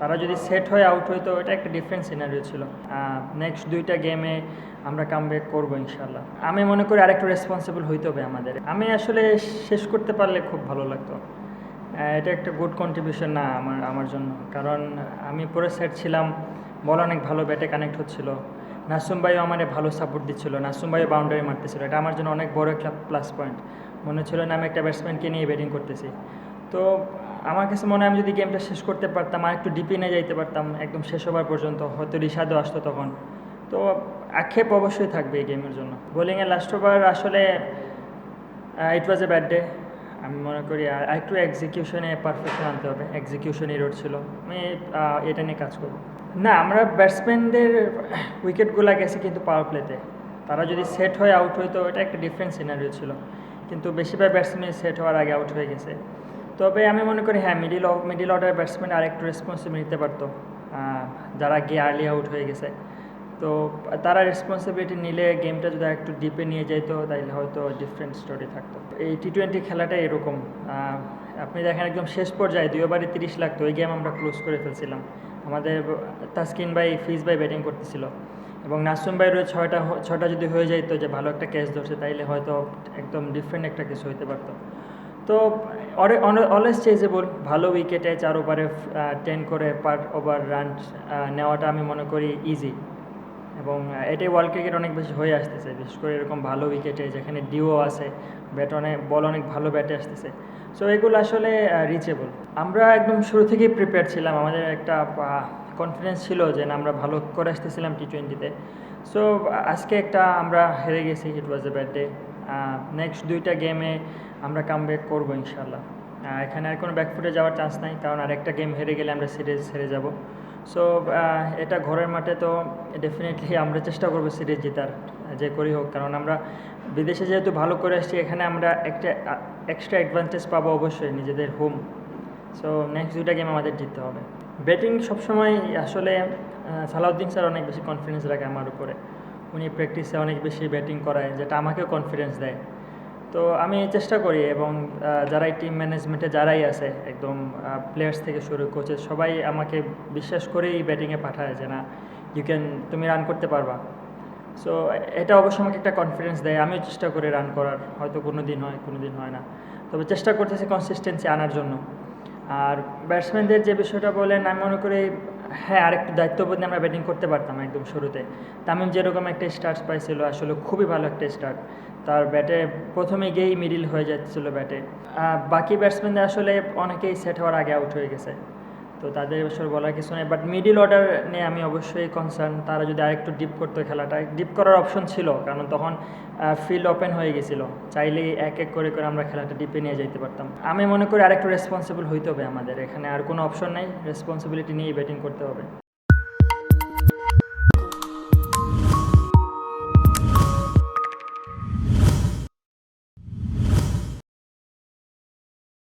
তারা যদি সেট হয়ে আউট হইতো এটা একটা ডিফারেন্ট সিনারিও ছিল। নেক্সট 2টা গেমে আমরা কামব্যাক করবো ইনশাল্লাহ। আমি মনে করি আরেকটু রেসপন্সিবল হইতে হবে আমাদের। আমি আসলে শেষ করতে পারলে খুব ভালো লাগতো। এটা একটা গুড কন্ট্রিবিউশন না আমার জন্য, কারণ আমি পুরো সেট ছিলাম, বল অনেক ভালো ব্যাটে কানেক্ট হচ্ছিল, নাসুম ভাইও আমার ভালো সাপোর্ট দিচ্ছিল, নাসুম ভাইও বাউন্ডারি মারতেছিল। এটা আমার জন্য অনেক বড় একটা প্লাস পয়েন্ট। মনে হচ্ছিল না আমি একটা ব্যাটসম্যানকে নিয়ে ব্যাটিং করতেছি। তো আমার কাছে মনে হয় আমি যদি গেমটা শেষ করতে পারতাম, আর একটু ডিপে নিয়ে যাইতে পারতাম একদম শেষ হবার পর্যন্ত, হয়তো রিশাদও আসতো তখন। তো আক্ষেপ অবশ্যই থাকবে এই গেমের জন্য। বোলিংয়ে লাস্ট ওভার আসলে ইট ওয়াজ এ ব্যাড ডে। আমি মনে করি আর একটু এক্সিকিউশনে পারফেকশন আনতে হবে, এক্সিকিউশন এরর ছিল। আমি এটা নিয়ে কাজ করব। না, আমরা ব্যাটসম্যানদের উইকেটগুলো গেছে কিন্তু পাওয়ার প্লেতে। তারা যদি সেট হয়ে আউট হইতো এটা একটা ডিফারেন্ট সিনারিও ছিল, কিন্তু বেশিরভাগ ব্যাটসম্যান সেট হওয়ার আগে আউট হয়ে গেছে। তবে আমি মনে করি হ্যাঁ, মিডিল অর্ডার ব্যাটসম্যান আর একটু রেসপন্সিবিলিটি নিতে পারতো, যারা গিয়ে আর্লি আউট হয়ে গেছে। তো তারা রেসপন্সিবিলিটি নিলে গেমটা যদি একটু ডিপে নিয়ে যেতো তাহলে হয়তো ডিফারেন্ট স্টোরি থাকতো। এই T20 খেলাটা এরকম, আপনি দেখেন একদম শেষ পর্যায়ে 2 ওভারে 30 লাগতো, ওই গেম আমরা ক্লোজ করে ফেলছিলাম। আমাদের তাসকিন ভাই, ফিজ ভাই ব্যাটিং করতেছিল, এবং নাসুম ভাইয়ের ওই ছটা যদি হয়ে যাইতো যে ভালো একটা ক্যাচ ধরছে, তাইলে হয়তো একদম ডিফারেন্ট একটা কিছু হইতে পারতো। তো অলওয়েজ চেজেবল, ভালো উইকেটে 4 ওভারে 10 করে পার ওভার রান নেওয়াটা আমি মনে করি ইজি। এবং এটাই ওয়ার্ল্ড ক্রিকেট অনেক বেশি হয়ে আসতেছে, বিশেষ করে এরকম ভালো উইকেটে যেখানে ডিও আছে, বল অনেক ভালো ব্যাটে আসতেছে। সো এগুলো আসলে রিচেবল। আমরা একদম শুরু থেকেই প্রিপেয়ার ছিলাম, আমাদের একটা কনফিডেন্স ছিল যে না, আমরা ভালো করে আসতেছিলাম T20-তে। সো আজকে আমরা হেরে গেছি, ইট ওয়াজ এ ব্যাড ডে। নেক্সট 2টা গেমে আমরা কামব্যাক করবো ইনশাল্লাহ। এখানে আর কোনো ব্যাকফুটে যাওয়ার চান্স নাই, কারণ আরেকটা গেম হেরে গেলে আমরা সিরিজ হেরে যাব। সো এটা ঘরের মাঠে, তো ডেফিনেটলি আমরা চেষ্টা করবো সিরিজ জেতার, যে করি হোক। কারণ আমরা বিদেশে যেহেতু ভালো করে আসছি, এখানে আমরা একটা এক্সট্রা অ্যাডভান্টেজ পাবো অবশ্যই, নিজেদের হোম। সো নেক্সট 2টা গেম আমাদের জিততে হবে। ব্যাটিং সবসময় আসলে সালাউদ্দিন স্যার অনেক বেশি কনফিডেন্স রাখে আমার উপরে। উনি প্র্যাকটিসে অনেক বেশি ব্যাটিং করায়, যেটা আমাকেও কনফিডেন্স দেয়। তো আমি চেষ্টা করি, এবং যারাই টিম ম্যানেজমেন্টে যারাই আছে, একদম প্লেয়ার্স থেকে শুরু কোচেস, সবাই আমাকে বিশ্বাস করেই ব্যাটিংয়ে পাঠায় যে না, তুমি রান করতে পারবা। সো এটা অবশ্যই আমাকে একটা কনফিডেন্স দেয়। আমিও চেষ্টা করি রান করার, হয়তো কোনো দিন হয়, কোনো দিন হয় না, তবে চেষ্টা করতেছি কনসিস্টেন্সি আনার জন্য। আর ব্যাটসম্যানদের যে বিষয়টা বলেন, আমি মনে করি হ্যাঁ, আরেকটু দায়িত্ববোধ নিয়ে আমরা ব্যাটিং করতে পারতাম একদম শুরুতে। তামিম যেরকম একটা স্টার্ট পাইছিল, আসলে খুবই ভালো একটা স্টার্ট। তার ব্যাটে প্রথমে গিয়েই মিডিল হয়ে যাচ্ছিলো ব্যাটে। বাকি ব্যাটসম্যানদের আসলে অনেকেই সেট হওয়ার আগে আউট হয়ে গেছে, তো তাদের বিষয়ে বলার কিছু নেই। বাট মিডিল অর্ডার নিয়ে আমি অবশ্যই কনসার্ন। তারা যদি আরেকটু ডিপ করতো, খেলাটা ডিপ করার অপশন ছিল, কারণ তখন ফিল্ড ওপেন হয়ে গেছিলো, চাইলেই এক এক করে করে আমরা খেলাটা ডিপে নিয়ে যেতে পারতাম। আমি মনে করি আরেকটু রেসপন্সিবল হইতে হবে আমাদের, এখানে আর কোনো অপশন নেই, রেসপন্সিবিলিটি নিয়েই ব্যাটিং করতে হবে।